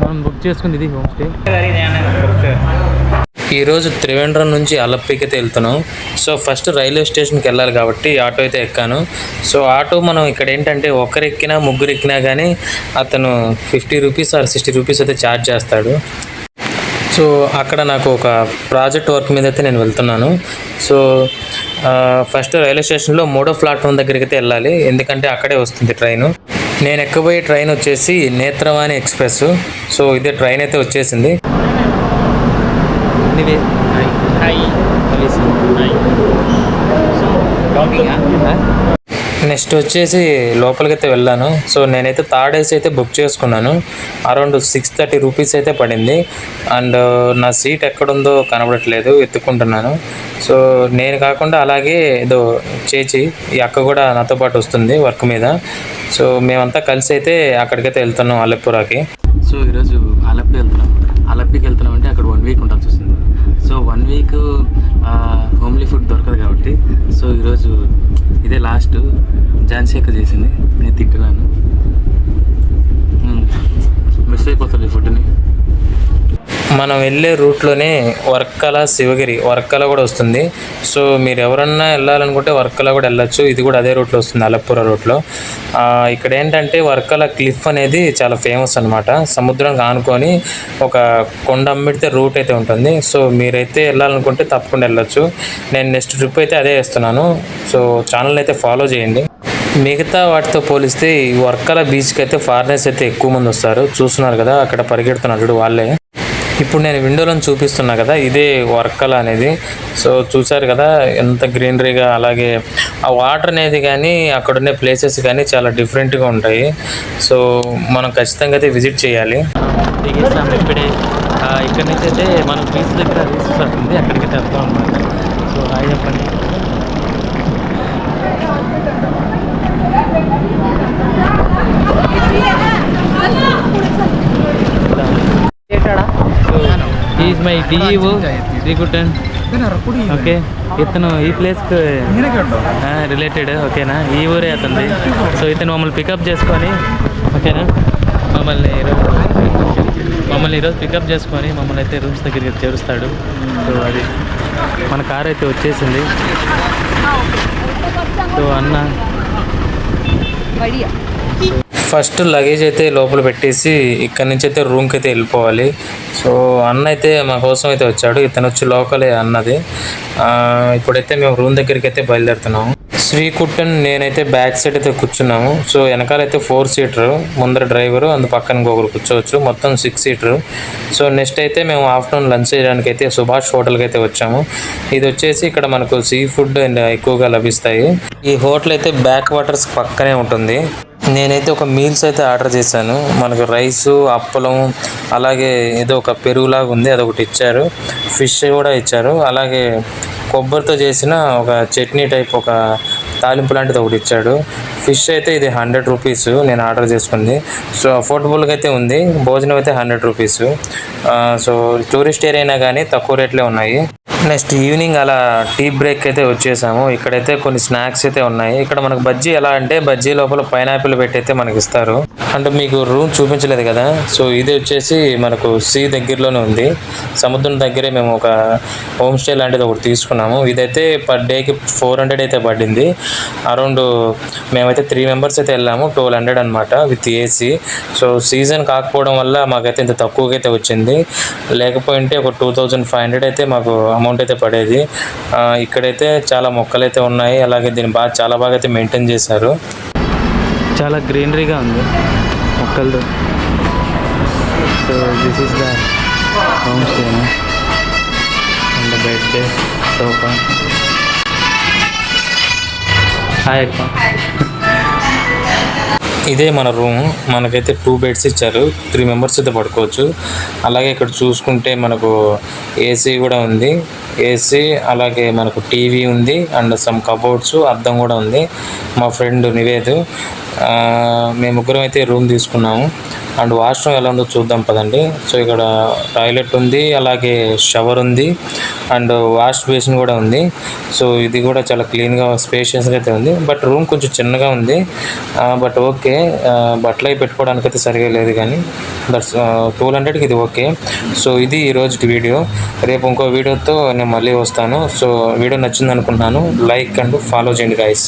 మనం బుక్ చేసుకుంది ఇది హోమ్ స్టే. ఈరోజు త్రివేంద్రం నుంచి అలప్పికి అయితే వెళ్తున్నాం. సో ఫస్ట్ రైల్వే స్టేషన్కి వెళ్ళాలి కాబట్టి ఆటో అయితే ఎక్కాను. సో ఆటో మనం ఇక్కడ ఏంటంటే ఒకరు ఎక్కినా ముగ్గురు ఎక్కినా కానీ అతను 50 రూపీస్ ఆర్ 60 రూపీస్ అయితే ఛార్జ్ చేస్తాడు. సో అక్కడ నాకు ఒక ప్రాజెక్ట్ వర్క్ మీద అయితే నేను వెళ్తున్నాను. సో ఫస్ట్ రైల్వే స్టేషన్లో 3వ ప్లాట్ఫామ్ దగ్గరికి అయితే వెళ్ళాలి, ఎందుకంటే అక్కడే వస్తుంది ట్రైను. నేను ఎక్కబోయే ట్రైన్ వచ్చేసి నేత్రవాణి ఎక్స్ప్రెస్. సో ఇదే ట్రైన్ అయితే వచ్చేసింది. నెక్స్ట్ వచ్చేసి లోపలికైతే వెళ్ళాను. సో నేనైతే థర్డ్ ఏసీ అయితే బుక్ చేసుకున్నాను. అరౌండ్ 630 రూపీస్ అయితే పడింది. అండ్ నా సీట్ ఎక్కడుందో కనబడట్లేదు, ఎత్తుకుంటున్నాను. సో నేను కాకుండా అలాగే ఏదో చేచి ఈ అక్క కూడా నాతో పాటు వస్తుంది వర్క్ మీద. సో మేమంతా కలిసి అయితే అక్కడికైతే వెళ్తున్నాం అలెప్పురాకి. సో ఈరోజు అలప్పికి వెళ్తున్నాం అంటే అక్కడ 1 వీక్ ఉండాల్సి వస్తుంది. సో 1 వీక్ హోమ్లీ ఫుడ్ దొరకదు కాబట్టి సో ఈరోజు ఇదే లాస్ట్. ఝాన్సీ అక్క చేసింది, నేను తింటున్నాను. మిస్ అయిపోతుంది ఫుడ్ని. మనం వెళ్ళే రూట్లోనే వర్కల శివగిరి వర్కల కూడా వస్తుంది. సో మీరు ఎవరన్నా వెళ్ళాలనుకుంటే వర్కల కూడా వెళ్ళొచ్చు. ఇది కూడా అదే రూట్లో వస్తుంది, అలప్పుర రూట్లో. ఇక్కడ ఏంటంటే వర్కల క్లిఫ్ అనేది చాలా ఫేమస్ అనమాట. సముద్రానికి ఆనుకొని ఒక కొండ అమ్మిడితే రూట్ అయితే ఉంటుంది. సో మీరైతే వెళ్ళాలనుకుంటే తప్పకుండా వెళ్ళొచ్చు. నేను నెక్స్ట్ ట్రిప్ అయితే అదే వేస్తున్నాను. సో ఛానల్ అయితే ఫాలో చేయండి. మిగతా వాటితో పోలిస్తే ఈ వర్కల బీచ్కి అయితే ఫారినర్స్ అయితే ఎక్కువ మంది వస్తారు. చూస్తున్నారు కదా అక్కడ పరిగెడుతున్నారు వాళ్ళే. ఇప్పుడు నేను విండోలో చూపిస్తున్నా కదా, ఇదే వర్కల అనేది. సో చూసారు కదా ఎంత గ్రీనరీగా, అలాగే ఆ వాటర్ అనేది కానీ అక్కడ ఉండే ప్లేసెస్ కానీ చాలా డిఫరెంట్గా ఉంటాయి. సో మనం ఖచ్చితంగా అయితే విజిట్ చేయాలి. ఇప్పుడే ఇక్కడ నుంచి అయితే మనం బీచ్ దగ్గర రీల్స్ వస్తుంది, అక్కడికైతే వెళ్తాం అనమాట. సో హాయ్ చెప్పండి. Is my DEO Srikuttan. Okay, ఇతను ఈ ప్లేస్కి రిలేటెడ్. ఓకేనా, ఈ ఊరే అతనిది. సో ఇతను మమ్మల్ని పికప్ చేసుకొని, ఓకేనా, మమ్మల్ని ఈరోజు పికప్ చేసుకొని మమ్మల్ని అయితే రూమ్స్ దగ్గరికి చేరుస్తాడు. సో అది మన కార్ అయితే వచ్చేసింది. సో అన్న ఫస్ట్ లగేజ్ అయితే లోపల పెట్టేసి ఇక్కడి నుంచి అయితే రూమ్కి అయితే వెళ్ళిపోవాలి. సో అన్న అయితే మా కోసం అయితే వచ్చాడు. ఇతను వచ్చి లోకలే అన్నది. ఇప్పుడైతే మేము రూమ్ దగ్గరికి అయితే బయలుదేరుతున్నాము. శ్రీకుట్టన్ నేనైతే బ్యాక్ సైడ్ అయితే కూర్చున్నాము. సో వెనకాలైతే 4 సీటరు, ముందర డ్రైవరు, అందు పక్కన ఇంకొకరు కూర్చోవచ్చు, మొత్తం 6 సీటరు. సో నెక్స్ట్ అయితే మేము ఆఫ్టర్నూన్ లంచ్ చేయడానికి అయితే సుభాష్ హోటల్కి అయితే వచ్చాము. ఇది వచ్చేసి ఇక్కడ మనకు సీ ఫుడ్ అండ్ ఎక్కువగా లభిస్తాయి. ఈ హోటల్ అయితే బ్యాక్ వాటర్స్ పక్కనే ఉంటుంది. నేనైతే ఒక మీల్స్ అయితే ఆర్డర్ చేశాను. మనకు రైసు, అప్పలం, అలాగే ఏదో ఒక పెరుగులాగా ఉంది అదొకటి ఇచ్చారు. ఫిష్ కూడా ఇచ్చారు. అలాగే కొబ్బరితో చేసిన ఒక చట్నీ టైప్ ఒక తాలింపు లాంటిది ఒకటి ఇచ్చాడు. ఫిష్ అయితే ఇది 100 రూపీస్ నేను ఆర్డర్ చేసుకుంది. సో అఫోర్డబుల్గా అయితే ఉంది. భోజనం అయితే 100 రూపీస్. సో టూరిస్ట్ ఏరియా అయినా కానీ తక్కువ రేట్లే ఉన్నాయి. నెక్స్ట్ ఈవినింగ్ అలా టీ బ్రేక్ అయితే వచ్చేసాము. ఇక్కడైతే కొన్ని స్నాక్స్ అయితే ఉన్నాయి. ఇక్కడ మనకు బజ్జీ ఎలా అంటే బజ్జీ లోపల పైనాపిల్ పెట్టి అయితే మనకి ఇస్తారు. అంటే మీకు రూమ్ చూపించలేదు కదా. సో ఇది వచ్చేసి మనకు సీ దగ్గరలోనే ఉంది, సముద్రం దగ్గరే మేము ఒక హోమ్ స్టే లాంటిది ఒకటి తీసుకున్నాము. ఇదైతే పర్ డేకి 400 అయితే పడింది. అరౌండ్ మేమైతే 3 మెంబర్స్ అయితే వెళ్ళాము, 1200 అనమాట విత్ ఏసీ. సో సీజన్ కాకపోవడం వల్ల మాకైతే ఇంత తక్కువగా అయితే వచ్చింది. లేకపోయింటే ఒక 2500 అయితే మాకు అమౌంట్ అయితే పడేది. ఇక్కడైతే చాలా మొక్కలైతే ఉన్నాయి. అలాగే దీన్ని చాలా బాగా అయితే మెయింటైన్ చేశారు. చాలా గ్రీనరీగా ఉంది మొక్కలతో. So this is the home stay and bed, sofa. Hi అక్క. ఇదే మన రూమ్. మనకైతే 2 బెడ్స్ ఇచ్చారు, 3 మెంబర్స్ అయితే పడుకోవచ్చు. అలాగే ఇక్కడ చూసుకుంటే మనకు ఏసీ కూడా ఉంది. ఏసీ అలాగే మనకు టీవీ ఉంది అండ్ సమ్ కబోర్డ్స్, అద్దం కూడా ఉంది. మా ఫ్రెండ్ నివేద్, మేము ముగ్గురం అయితే రూమ్ తీసుకున్నాము. అండ్ వాష్రూమ్ ఎలా ఉందో చూద్దాం పదండి. సో ఇక్కడ టాయిలెట్ ఉంది, అలాగే షవర్ ఉంది, అండ్ వాష్ బేసిన్ కూడా ఉంది. సో ఇది కూడా చాలా క్లీన్గా స్పేషియస్గా అయితే ఉంది. బట్ రూమ్ కొంచెం చిన్నగా ఉంది. బట్ ఓకే, బట్టలు అవి పెట్టుకోవడానికి అయితే సరిగా లేదు, కానీ దట్స్ 200కి ఇది ఓకే. సో ఇది ఈరోజు వీడియో. రేపు ఇంకో వీడియోతో నేను మళ్ళీ వస్తాను. సో వీడియో నచ్చింది అనుకుంటున్నాను. లైక్ అండ్ ఫాలో చేయండి గైస్.